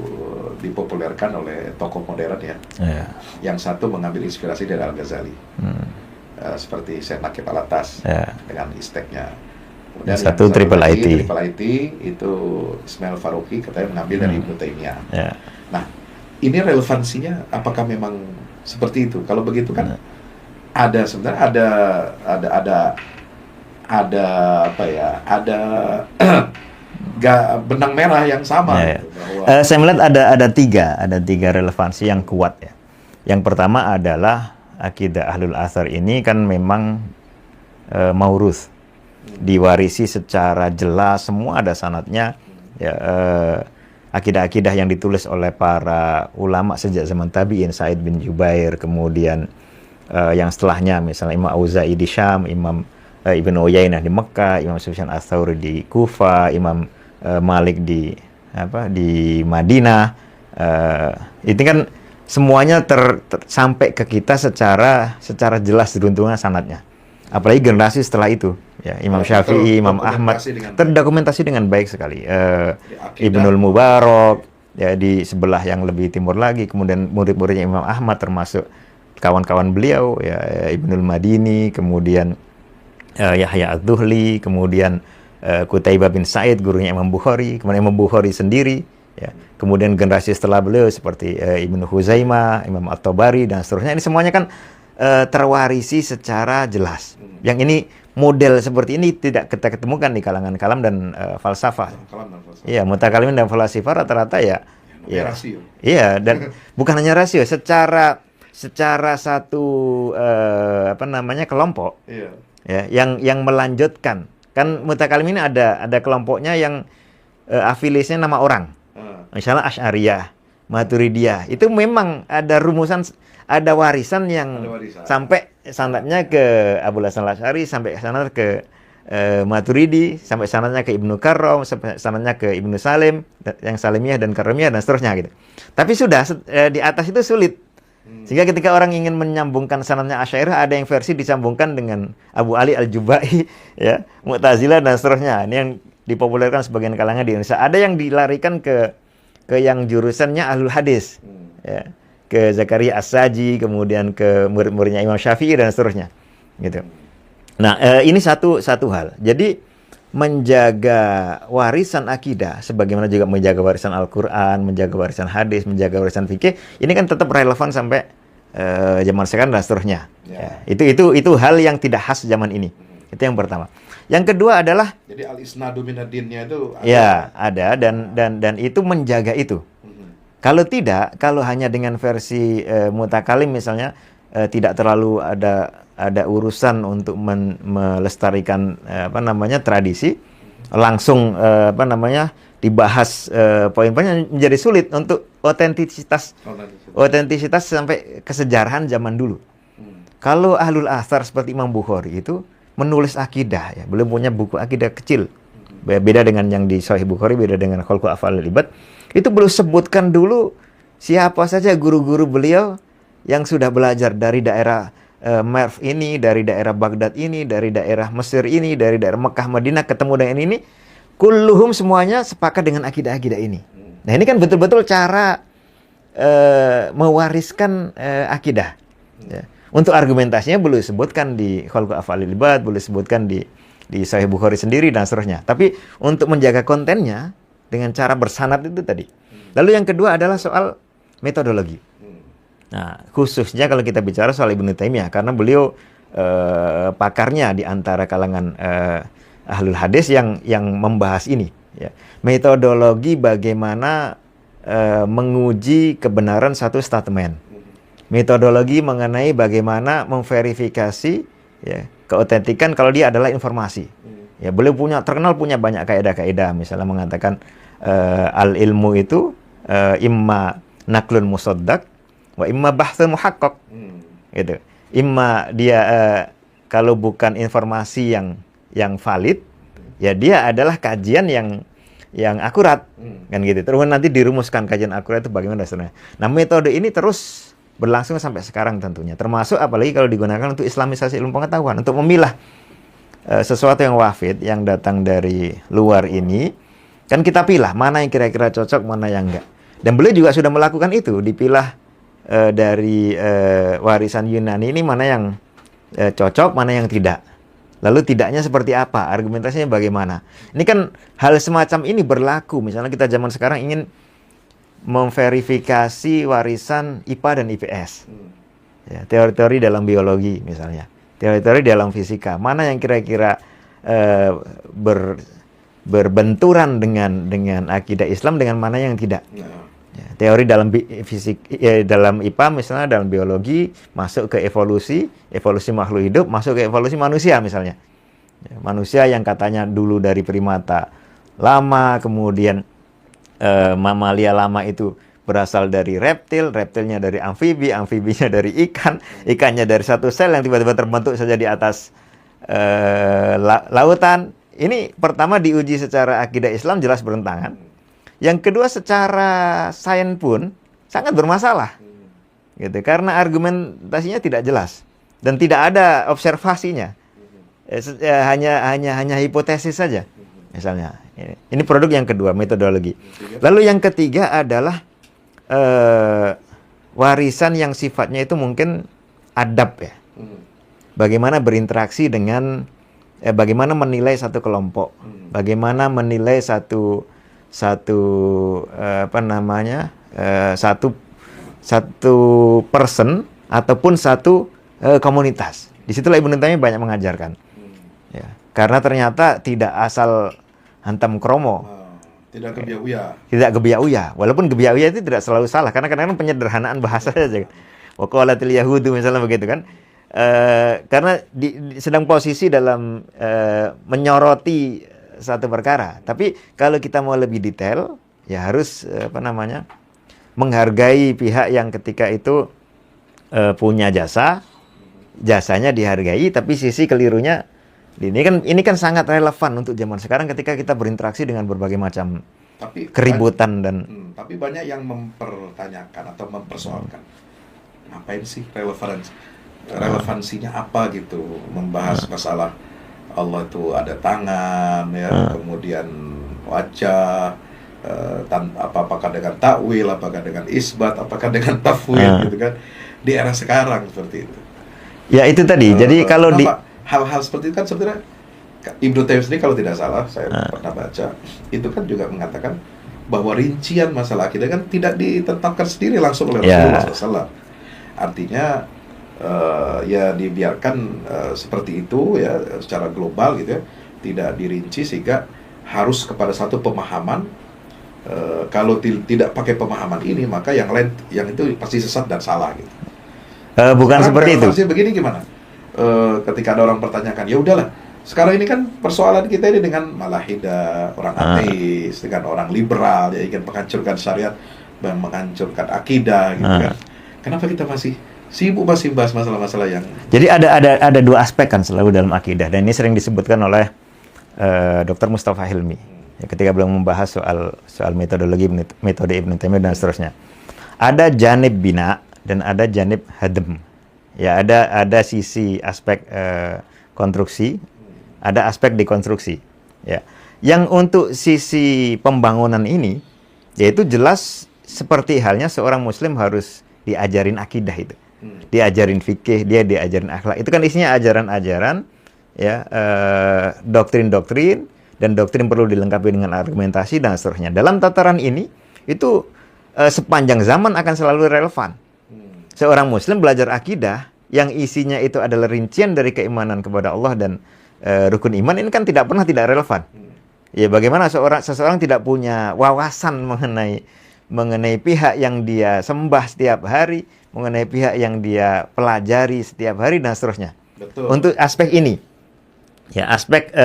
dipopulerkan oleh tokoh modern ya. Yang satu mengambil inspirasi dari Al-Ghazali, seperti Syekh Naqib Al-Atas dengan isteknya. Kemudian yang satu Triple IT itu Ismail Faruqi katanya mengambil dari Ibnu Taimiyah. Nah, ini relevansinya apakah memang seperti itu? Kalau begitu kan ada sebenarnya ada apa ya? Ada benang merah yang sama. Gitu, bahwa saya melihat ada tiga relevansi yang kuat ya. Yang pertama adalah akidah Ahlul Athar ini kan memang maurus, diwarisi secara jelas, semua ada sanadnya ya. Akidah-akidah yang ditulis oleh para ulama sejak zaman tabi'in, Sa'id bin Jubair, kemudian yang setelahnya misalnya Imam Auza'i di Syam, Imam Ibn Uyainah di Mekah, Imam Sufyan Ats-Tsauri di Kufah, Imam Malik di Madinah, itu kan semuanya sampai ke kita secara jelas diruntuhkan sanadnya. Apalagi generasi setelah itu, ya, Imam Syafi'i, Imam Ahmad, terdokumentasi dengan baik sekali. Ibnul Mubarak, ya, di sebelah yang lebih timur lagi, kemudian murid-muridnya Imam Ahmad termasuk kawan-kawan beliau, ya, Ibnul Madini, kemudian Yahya Az-Zuhli, kemudian Qutaibah bin Sa'id, gurunya Imam Bukhari, kemudian Imam Bukhari sendiri, ya, kemudian generasi setelah beliau seperti Ibnu Huzaimah, Imam At-Tabari dan seterusnya. Ini semuanya kan terwarisi secara jelas. Yang ini model seperti ini tidak kita ketemukan di kalangan kalam dan falsafah. Iya, mutakalimin dan falsafah rata-rata ya. Rasio. Iya, dan bukan hanya rasio, secara satu kelompok. Iya. Ya, yang melanjutkan. Kan mutakalimin ada kelompoknya yang afiliasinya nama orang. Misalnya Asy'ariyah, Maturidiyah. Itu memang ada rumusan, ada warisan yang sampai sanadnya ke Abu Hasan Al-Asy'ari, sampai sanad ke Maturidi, sampai sanadnya ke Ibnu Karram, sampai sanadnya ke Ibnu Salim, yang Salimiyah dan Karramiyah dan seterusnya gitu. Tapi sudah di atas itu sulit. Sehingga ketika orang ingin menyambungkan sanadnya Asy'ariyah, ada yang versi disambungkan dengan Abu Ali Al-Jubai, ya, Mu'tazilah dan seterusnya. Ini yang dipopulerkan sebagian kalangan di Indonesia. Ada yang dilarikan ke yang jurusannya Ahlul Hadis, ya, ke Zakaria As-Saji, kemudian ke murid-muridnya Imam Syafi'i dan seterusnya, gitu. Nah, ini satu hal. Jadi menjaga warisan akidah, sebagaimana juga menjaga warisan Al-Quran, menjaga warisan hadis, menjaga warisan fikih, ini kan tetap relevan sampai zaman sekarang dan seterusnya. Ya, itu hal yang tidak khas zaman ini. Itu yang pertama. Yang kedua adalah, jadi al-isnadu minad-dinnya itu ada. Ya, ada dan itu menjaga itu. Kalau tidak, kalau hanya dengan versi mutakalim misalnya, tidak terlalu ada urusan untuk melestarikan tradisi, langsung dibahas poin-poinnya, menjadi sulit untuk otentisitas sampai kesejarahan zaman dulu. Kalau Ahlul Athar seperti Imam Bukhari itu menulis akidah, ya, belum punya buku akidah kecil. Beda dengan yang di Sahih Bukhari, beda dengan Khalqu Af'alil Ibad. Itu belum sebutkan dulu siapa saja guru-guru beliau yang sudah belajar dari daerah Merv ini, dari daerah Baghdad ini, dari daerah Mesir ini, dari daerah Mekah, Madinah, ketemu dengan ini. Kulluhum semuanya sepakat dengan akidah-akidah ini. Nah, ini kan betul-betul cara mewariskan akidah. Ya. Untuk argumentasinya boleh sebutkan di Khalqu Af'alil Ibad, boleh sebutkan di Sahih Bukhari sendiri dan seterusnya. Tapi untuk menjaga kontennya dengan cara bersanad itu tadi. Lalu yang kedua adalah soal metodologi. Nah, khususnya kalau kita bicara soal Ibnu Taimiyah, karena beliau pakarnya di antara kalangan ahlul hadis yang membahas ini. Ya. Metodologi bagaimana menguji kebenaran satu statement. Metodologi mengenai bagaimana memverifikasi, ya, keotentikan kalau dia adalah informasi. Ya, beliau terkenal punya banyak kaidah-kaidah, misalnya mengatakan al ilmu itu imma naklun musaddaq wa imma bahthun muhaqqaq. Gitu. Imma dia kalau bukan informasi yang valid, ya dia adalah kajian yang akurat, kan gitu. Terus nanti dirumuskan kajian akurat itu bagaimana sebenarnya. Nah, metode ini terus berlangsung sampai sekarang tentunya. Termasuk apalagi kalau digunakan untuk islamisasi ilmu pengetahuan, untuk memilah sesuatu yang wafid yang datang dari luar ini, kan kita pilah mana yang kira-kira cocok, mana yang enggak. Dan beliau juga sudah melakukan itu, dipilah dari warisan Yunani ini mana yang cocok, mana yang tidak. Lalu tidaknya seperti apa, argumentasinya bagaimana. Ini kan hal semacam ini berlaku, misalnya kita zaman sekarang ingin memverifikasi warisan IPA dan IPS. Ya, teori-teori dalam biologi misalnya, teori-teori dalam fisika, mana yang kira-kira berbenturan dengan akidah Islam, dengan mana yang tidak. Ya, teori dalam dalam IPA misalnya, dalam biologi masuk ke evolusi makhluk hidup, masuk ke evolusi manusia misalnya. Ya, manusia yang katanya dulu dari primata lama, kemudian mamalia lama itu berasal dari reptil, reptilnya dari amfibi, amfibinya dari ikan, ikannya dari satu sel yang tiba-tiba terbentuk saja di atas lautan. Ini pertama diuji secara akidah Islam jelas bertentangan. Yang kedua secara sains pun sangat bermasalah, gitu, karena argumentasinya tidak jelas dan tidak ada observasinya, hanya hipotesis saja. Misalnya, ini produk yang kedua, metodologi. Lalu yang ketiga adalah warisan yang sifatnya itu mungkin adab ya. Bagaimana berinteraksi dengan, bagaimana menilai satu kelompok, bagaimana menilai satu person ataupun satu komunitas. Disitulah Ibnu Taimiyah banyak mengajarkan. Ya, karena ternyata tidak asal hantam kromo, tidak gebiah-uyah. Tidak gebiah-uyah. Walaupun gebiah-uyah itu tidak selalu salah, karena kadang-kadang penyederhanaan bahasa saja. Wa qalatil yahudu misalnya begitu kan. Karena sedang posisi dalam menyoroti satu perkara. Tapi kalau kita mau lebih detail, ya harus menghargai pihak yang ketika itu punya jasanya dihargai, tapi sisi kelirunya. Ini kan sangat relevan untuk zaman sekarang ketika kita berinteraksi dengan berbagai macam keributan tapi banyak yang mempertanyakan atau mempersoalkan, ngapain sih relevansinya apa gitu membahas masalah Allah itu ada tangan ya, kemudian wajah, apakah dengan takwil, apakah dengan isbat, apakah dengan tafwid gitu kan di era sekarang seperti itu. Ya itu tadi. Jadi kalau hal-hal seperti itu kan sebenarnya Ibnu Taimiyah sendiri kalau tidak salah, saya pernah baca, itu kan juga mengatakan bahwa rincian masalah akidah kan tidak ditetapkan sendiri langsung oleh Rasulullah SAW. Artinya ya dibiarkan seperti itu ya secara global gitu ya, tidak dirinci sehingga harus kepada satu pemahaman. Kalau tidak pakai pemahaman ini maka yang lain yang itu pasti sesat dan salah gitu. Bukan seperti itu. Begini gimana? Ketika ada orang pertanyakan, ya udahlah, sekarang ini kan persoalan kita ini dengan malahida, orang ateis, dengan orang liberal yang ingin menghancurkan syariat dan menghancurkan akidah gitu kan. Kenapa kita masih sibuk bahas masalah-masalah yang... Jadi ada dua aspek kan selalu dalam akidah, dan ini sering disebutkan oleh Dr. Mustafa Hilmi ya, ketika beliau membahas soal metodologi metode Ibnu Taimiyah dan seterusnya. Ada janib bina dan ada janib hadm. Ya, ada sisi aspek konstruksi, ada aspek dekonstruksi. Ya, yang untuk sisi pembangunan ini, yaitu jelas seperti halnya seorang Muslim harus diajarin akidah itu, diajarin fikih, dia diajarin akhlak. Itu kan isinya ajaran-ajaran, ya, doktrin-doktrin, dan doktrin perlu dilengkapi dengan argumentasi dan seterusnya. Dalam tataran ini, itu sepanjang zaman akan selalu relevan. Seorang Muslim belajar akidah yang isinya itu adalah rincian dari keimanan kepada Allah dan rukun iman, ini kan tidak pernah tidak relevan. Ya, bagaimana seseorang tidak punya wawasan mengenai pihak yang dia sembah setiap hari, mengenai pihak yang dia pelajari setiap hari dan seterusnya. Betul. Untuk aspek ini. Ya, aspek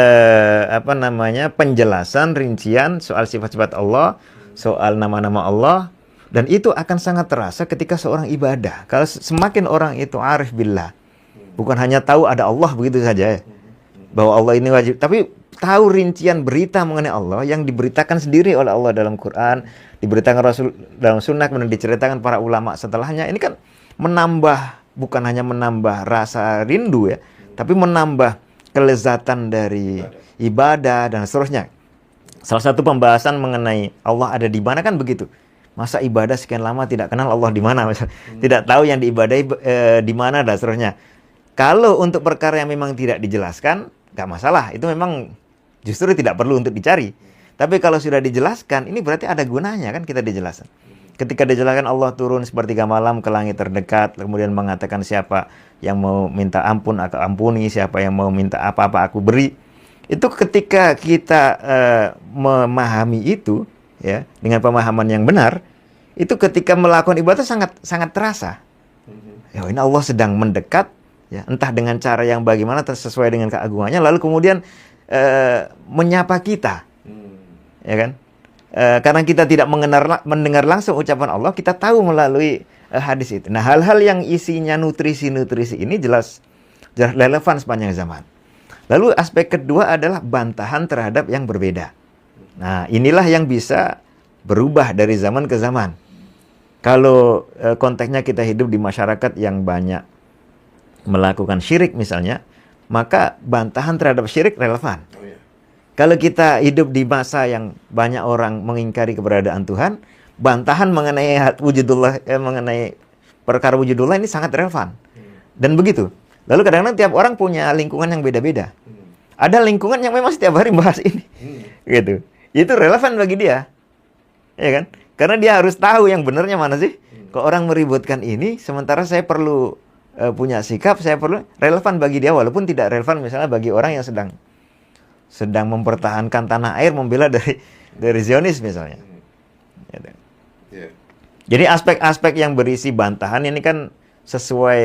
apa namanya, penjelasan rincian soal sifat-sifat Allah, soal nama-nama Allah, dan itu akan sangat terasa ketika seorang ibadah. Kalau semakin orang itu arif billah, bukan hanya tahu ada Allah begitu saja, bahwa Allah ini wajib, tapi tahu rincian berita mengenai Allah yang diberitakan sendiri oleh Allah dalam Quran, diberitakan Rasul dalam Sunnah, kemudian diceritakan para ulama setelahnya. Ini kan menambah, bukan hanya menambah rasa rindu ya, tapi menambah kelezatan dari ibadah dan seterusnya. Salah satu pembahasan mengenai Allah ada di mana kan begitu. Masa ibadah sekian lama tidak kenal Allah di mana, tidak tahu yang diibadahi di mana dan seterusnya. Kalau untuk perkara yang memang tidak dijelaskan, nggak masalah. Itu memang justru tidak perlu untuk dicari. Tapi kalau sudah dijelaskan, ini berarti ada gunanya kan kita dijelaskan. Ketika dijelaskan Allah turun sepertiga malam ke langit terdekat, kemudian mengatakan siapa yang mau minta ampun aku ampuni, siapa yang mau minta apa-apa aku beri. Itu ketika kita memahami itu ya dengan pemahaman yang benar, itu ketika melakukan ibadah sangat sangat terasa. Ya, ini Allah sedang mendekat ya, entah dengan cara yang bagaimana sesuai dengan keagungannya, lalu kemudian menyapa kita. Ya kan? Karena kita tidak mendengar langsung ucapan Allah, kita tahu melalui hadis itu. Nah, hal-hal yang isinya nutrisi-nutrisi ini jelas relevan sepanjang zaman. Lalu aspek kedua adalah bantahan terhadap yang berbeda. Nah, inilah yang bisa berubah dari zaman ke zaman. Kalau konteksnya kita hidup di masyarakat yang banyak melakukan syirik misalnya, maka bantahan terhadap syirik relevan. Kalau kita hidup di masa yang banyak orang mengingkari keberadaan Tuhan, bantahan mengenai wujudullah, mengenai perkara wujudullah ini sangat relevan. Dan begitu. Lalu kadang-kadang tiap orang punya lingkungan yang beda-beda. Ada lingkungan yang memang setiap hari bahas ini. Gitu. Itu relevan bagi dia. Ya kan? Karena dia harus tahu yang benarnya mana sih. Kalau orang meributkan ini, sementara saya perlu punya sikap, saya perlu relevan bagi dia, walaupun tidak relevan misalnya bagi orang yang sedang mempertahankan tanah air, membela dari Zionis misalnya. Jadi aspek-aspek yang berisi bantahan ini kan sesuai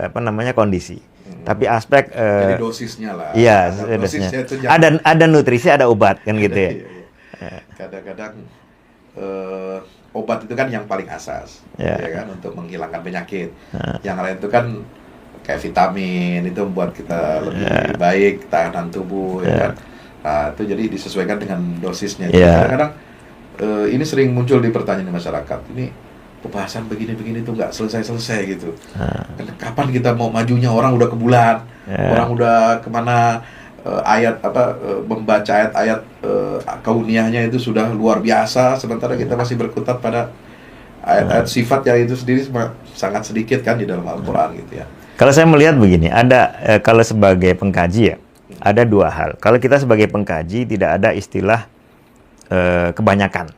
apa namanya kondisi. Tapi aspek jadi dosisnya lah. Iya, dosisnya. Ada nutrisi, ada obat kan gitu ya. Kadang-kadang obat itu kan yang paling asas, ya kan, untuk menghilangkan penyakit. Yang lain itu kan kayak vitamin, itu membuat kita lebih baik tahanan tubuh, ya kan. Nah, itu jadi disesuaikan dengan dosisnya. Kadang-kadang ini sering muncul di pertanyaan masyarakat. Ini pembahasan begini-begini tuh nggak selesai-selesai gitu. Kapan kita mau majunya? Orang udah ke bulan, orang udah kemana? Ayat membaca ayat-ayat kauniyahnya itu sudah luar biasa, sementara kita masih berkutat pada ayat-ayat sifat yang itu sendiri sangat sedikit kan di dalam Al-Quran gitu ya. Kalau saya melihat begini, ada kalau sebagai pengkaji ya, ada dua hal. Kalau kita sebagai pengkaji tidak ada istilah kebanyakan.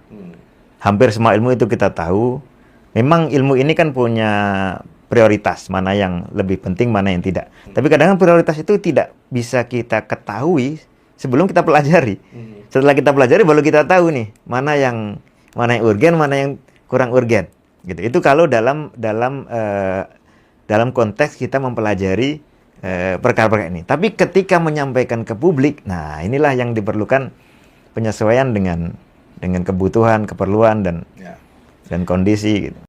Hampir semua ilmu itu kita tahu. Memang ilmu ini kan punya prioritas, mana yang lebih penting, mana yang tidak. Tapi kadang-kadang prioritas itu tidak bisa kita ketahui sebelum kita pelajari. Setelah kita pelajari baru kita tahu nih mana yang urgen, mana yang kurang urgen. Gitu. Itu kalau dalam konteks kita mempelajari perkara-perkara ini. Tapi ketika menyampaikan ke publik, nah inilah yang diperlukan penyesuaian dengan kebutuhan, keperluan dan kondisi gitu.